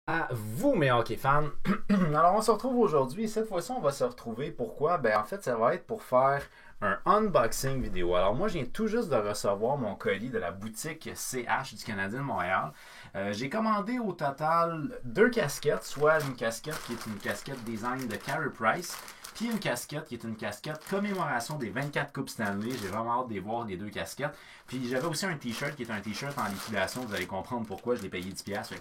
À vous, mes hockey fans. Alors, on se retrouve aujourd'hui et cette fois-ci, on va se retrouver. Pourquoi? Ben, en fait, ça va être pour faire un unboxing vidéo. Alors, moi, je viens tout juste de recevoir mon colis de la boutique CH du Canadien de Montréal. J'ai commandé au total deux casquettes, soit une casquette qui est une casquette design de Carey Price, puis une casquette qui est une casquette commémoration des 24 Coupes Stanley. J'ai vraiment hâte de voir les deux casquettes. Puis j'avais aussi un t-shirt qui est un t-shirt en liquidation. Vous allez comprendre pourquoi je l'ai payé 10$.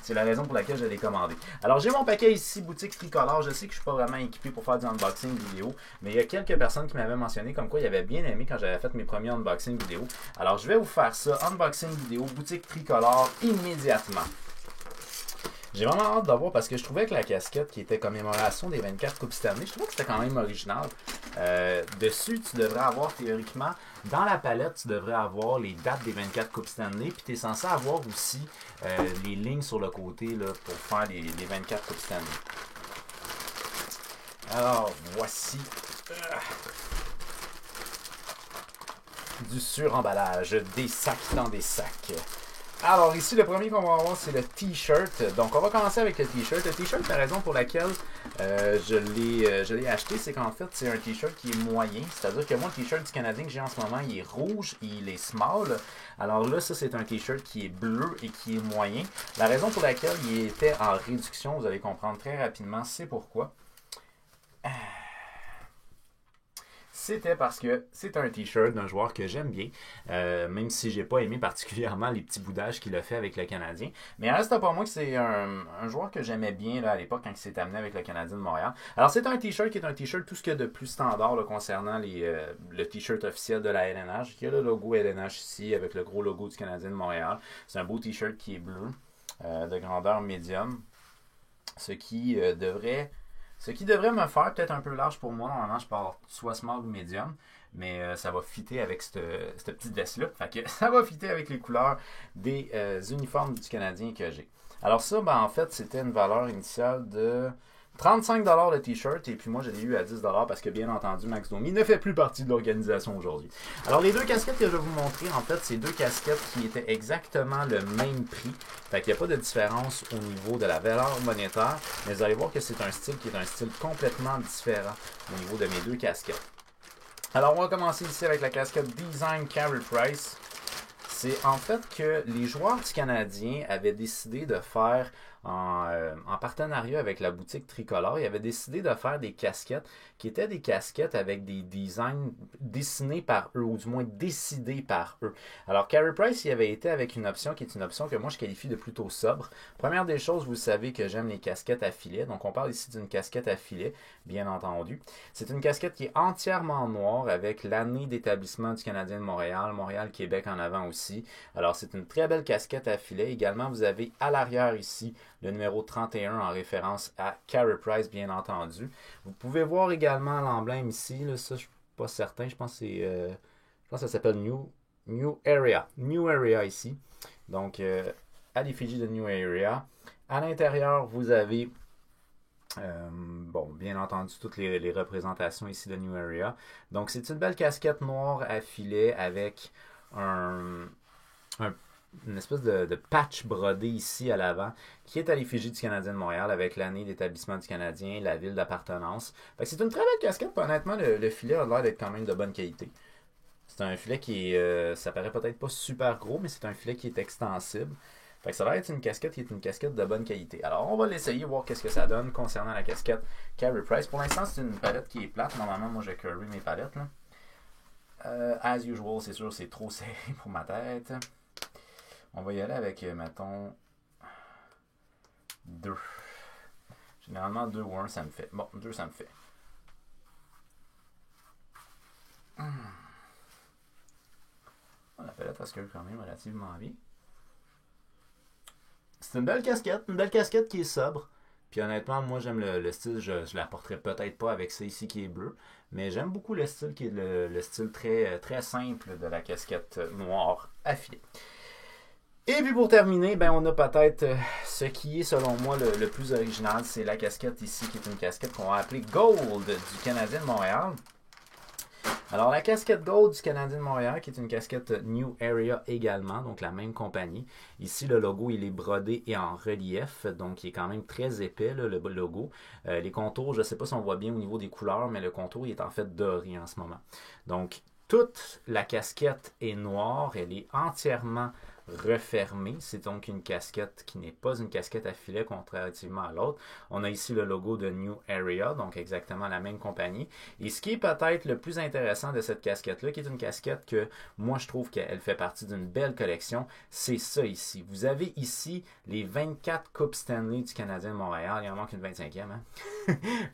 C'est la raison pour laquelle je l'ai commandé. Alors j'ai mon paquet ici, boutique tricolore. Je sais que je ne suis pas vraiment équipé pour faire du unboxing vidéo, mais il y a quelques personnes qui m'avaient mentionné comme quoi ils avaient bien aimé quand j'avais fait mes premiers unboxing vidéo. Alors je vais vous faire ça, unboxing vidéo, boutique tricolore, immédiatement. J'ai vraiment hâte de voir parce que je trouvais que la casquette qui était commémoration des 24 Coupes Stanley, je trouvais que c'était quand même original. Dessus, tu devrais avoir théoriquement, dans la palette, tu devrais avoir les dates des 24 Coupes Stanley. Puis tu es censé avoir aussi les lignes sur le côté là, pour faire les 24 Coupes Stanley. Alors, voici du suremballage, des sacs dans des sacs. Alors ici, le premier qu'on va avoir, c'est le t-shirt. Donc on va commencer avec le t-shirt. Le t-shirt, la raison pour laquelle je l'ai acheté, c'est qu'en fait, c'est un t-shirt qui est moyen. C'est-à-dire que moi, le t-shirt du Canadien que j'ai en ce moment, il est rouge et il est small. Alors là, ça, c'est un t-shirt qui est bleu et qui est moyen. La raison pour laquelle il était en réduction, vous allez comprendre très rapidement, c'est pourquoi. C'était parce que c'est un t-shirt d'un joueur que j'aime bien, même si j'ai pas aimé particulièrement les petits boudages qu'il a fait avec le Canadien. Mais il reste pas moi que c'est un joueur que j'aimais bien là, à l'époque quand il s'est amené avec le Canadien de Montréal. Alors c'est un t-shirt qui est un t-shirt tout ce qu'il y a de plus standard là, concernant le t-shirt officiel de la LNH. Il y a le logo LNH ici avec le gros logo du Canadien de Montréal. C'est un beau t-shirt qui est bleu, de grandeur médium, ce qui devrait me faire peut-être un peu large pour moi. Normalement, je pars soit small ou medium. Mais ça va fitter avec cette petite veste-là. Fait que ça va fitter avec les couleurs des uniformes du Canadien que j'ai. Alors ça, ben, en fait, c'était une valeur initiale de 35$ le t-shirt. Et puis moi, je l'ai eu à 10$ parce que, bien entendu, Max Domi ne fait plus partie de l'organisation aujourd'hui. Alors les deux casquettes que je vais vous montrer, en fait, c'est deux casquettes qui étaient exactement le même prix. Fait qu'il n'y a pas de différence au niveau de la valeur monétaire. Mais vous allez voir que c'est un style qui est un style complètement différent au niveau de mes deux casquettes. Alors, on va commencer ici avec la casquette Design Carey Price. C'est en fait que les joueurs du Canadien avaient décidé de faire, en partenariat avec la boutique Tricolore, ils avaient décidé de faire des casquettes qui étaient des casquettes avec des designs dessinés par eux, ou du moins décidés par eux. Alors, Carey Price, il avait été avec une option qui est une option que moi je qualifie de plutôt sobre. Première des choses, vous savez que j'aime les casquettes à filet. Donc, on parle ici d'une casquette à filet, bien entendu. C'est une casquette qui est entièrement noire avec l'année d'établissement du Canadien de Montréal, Montréal-Québec en avant aussi. Alors, c'est une très belle casquette à filet. Également, vous avez à l'arrière ici le numéro 31 en référence à Carey Price, bien entendu. Vous pouvez voir également l'emblème ici. Là, ça, je ne suis pas certain. Je pense que ça s'appelle New Area. New Area ici. Donc, à l'effigie de New Area. À l'intérieur, vous avez bon, bien entendu, toutes les représentations ici de New Area. Donc, c'est une belle casquette noire à filet avec une espèce de patch brodé ici à l'avant qui est à l'effigie du Canadien de Montréal avec l'année d'établissement du Canadien, la ville d'appartenance. C'est une très belle casquette, honnêtement, le filet a l'air d'être quand même de bonne qualité. C'est un filet qui est, ça paraît peut-être pas super gros, mais c'est un filet qui est extensible. Fait que ça va être une casquette qui est une casquette de bonne qualité. Alors, on va l'essayer, voir qu'est-ce que ça donne concernant la casquette Carey Price. Pour l'instant, c'est une palette qui est plate. Normalement, moi, je curry mes palettes. Là. As usual, c'est sûr, c'est trop serré pour ma tête. On va y aller avec, mettons, 2. Généralement, 2 ou 1, ça me fait. Bon, 2, ça me fait. La palette, elle se curry quand même relativement bien. C'est une belle casquette qui est sobre. Puis honnêtement, moi j'aime le style, je la porterai peut-être pas avec ça ici qui est bleu, mais j'aime beaucoup le style qui est le style très, très simple de la casquette noire à filet. Et puis pour terminer, ben on a peut-être ce qui est selon moi le plus original, c'est la casquette ici qui est une casquette qu'on va appeler Gold du Canadien de Montréal. Alors, la casquette Gold du Canadien de Montréal, qui est une casquette New Area également, donc la même compagnie. Ici, le logo, il est brodé et en relief, donc il est quand même très épais, là, le logo. Les contours, je ne sais pas si on voit bien au niveau des couleurs, mais le contour, il est en fait doré en ce moment. Donc, toute la casquette est noire, elle est entièrement refermée. C'est donc une casquette qui n'est pas une casquette à filet comparativement à l'autre. On a ici le logo de New Area, donc exactement la même compagnie. Et ce qui est peut-être le plus intéressant de cette casquette-là, qui est une casquette que moi je trouve qu'elle fait partie d'une belle collection, c'est ça ici. Vous avez ici les 24 Coupes Stanley du Canadien de Montréal. Il en manque une 25e, hein?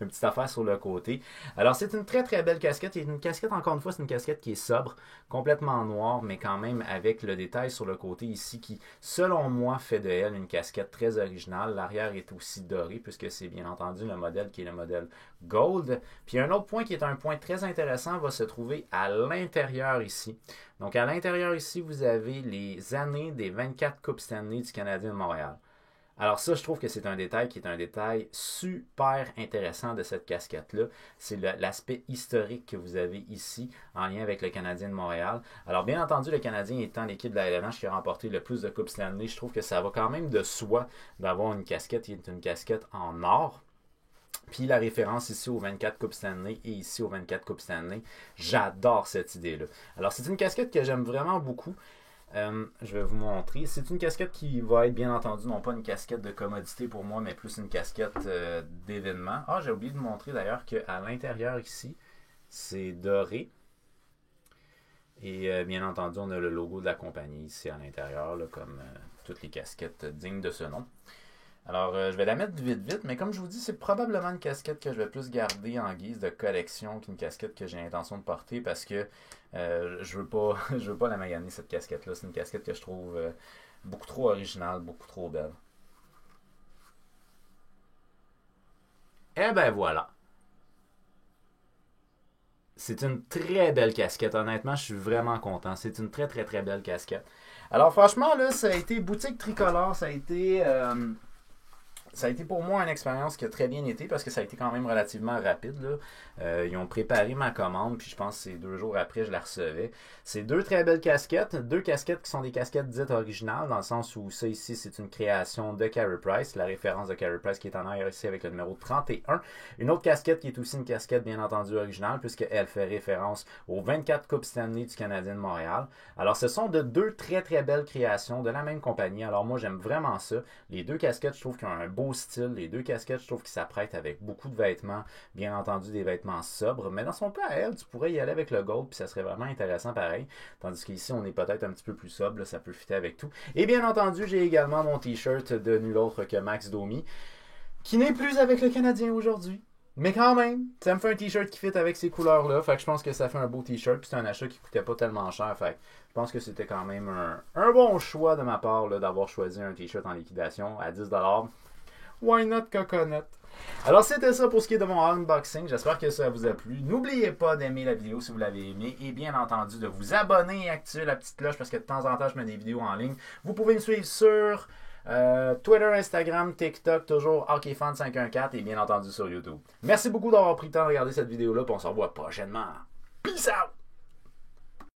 Une petite affaire sur le côté. Alors c'est une très très belle casquette. Et une casquette, encore une fois, c'est une casquette qui est sobre, complètement noire, mais quand même avec le détail sur le côté ici qui, selon moi, fait de elle une casquette très originale. L'arrière est aussi doré puisque c'est bien entendu le modèle qui est le modèle Gold. Puis un autre point qui est un point très intéressant va se trouver à l'intérieur ici. Donc à l'intérieur ici, vous avez les années des 24 Coupes Stanley du Canadien de Montréal. Alors ça, je trouve que c'est un détail qui est un détail super intéressant de cette casquette-là. C'est l'aspect historique que vous avez ici en lien avec le Canadien de Montréal. Alors bien entendu, le Canadien étant l'équipe de la LNH qui a remporté le plus de Coupes Stanley, je trouve que ça va quand même de soi d'avoir une casquette qui est une casquette en or. Puis la référence ici aux 24 Coupes Stanley et ici aux 24 Coupes Stanley, j'adore cette idée-là. Alors c'est une casquette que j'aime vraiment beaucoup. Je vais vous montrer. C'est une casquette qui va être bien entendu non pas une casquette de commodité pour moi, mais plus une casquette d'événement. Ah, j'ai oublié de vous montrer d'ailleurs qu'à l'intérieur ici, c'est doré. Et bien entendu, on a le logo de la compagnie ici à l'intérieur, comme toutes les casquettes dignes de ce nom. Alors, je vais la mettre vite, mais comme je vous dis, c'est probablement une casquette que je vais plus garder en guise de collection qu'une casquette que j'ai l'intention de porter parce que je veux pas la maganer, cette casquette-là. C'est une casquette que je trouve beaucoup trop originale, beaucoup trop belle. Et ben voilà. C'est une très belle casquette. Honnêtement, je suis vraiment content. C'est une très, très, très belle casquette. Alors, franchement, là, ça a été boutique tricolore. Ça a été pour moi une expérience qui a très bien été parce que ça a été quand même relativement rapide. Là. Ils ont préparé ma commande, puis je pense que c'est 2 jours après je la recevais. C'est 2 très belles casquettes. 2 casquettes qui sont des casquettes dites originales, dans le sens où ça ici, c'est une création de Carey Price, la référence de Carey Price qui est en arrière ici avec le numéro 31. Une autre casquette qui est aussi une casquette bien entendu originale, puisqu'elle fait référence aux 24 Coupes Stanley du Canadien de Montréal. Alors ce sont de 2 très très belles créations de la même compagnie. Alors moi j'aime vraiment ça. Les 2 casquettes, je trouve qu'ils ont un beau style. Les 2 casquettes, je trouve qu'ils s'apprêtent avec beaucoup de vêtements, bien entendu des vêtements sobres, mais dans son cas à elle, tu pourrais y aller avec le gold, puis ça serait vraiment intéressant pareil. Tandis qu'ici, on est peut-être un petit peu plus sobre, là, ça peut fitter avec tout. Et bien entendu, j'ai également mon t-shirt de nul autre que Max Domi, qui n'est plus avec le Canadien aujourd'hui. Mais quand même, ça me fait un t-shirt qui fit avec ces couleurs-là. Fait que je pense que ça fait un beau t-shirt. Puis c'est un achat qui coûtait pas tellement cher. Fait que je pense que c'était quand même un bon choix de ma part là, d'avoir choisi un t-shirt en liquidation à 10$. Why not coconut? Alors c'était ça pour ce qui est de mon unboxing. J'espère que ça vous a plu. N'oubliez pas d'aimer la vidéo si vous l'avez aimé. Et bien entendu de vous abonner et activer la petite cloche parce que de temps en temps je mets des vidéos en ligne. Vous pouvez me suivre sur Twitter, Instagram, TikTok, toujours HockeyFan514 et bien entendu sur YouTube. Merci beaucoup d'avoir pris le temps de regarder cette vidéo-là. On se revoit prochainement. Peace out!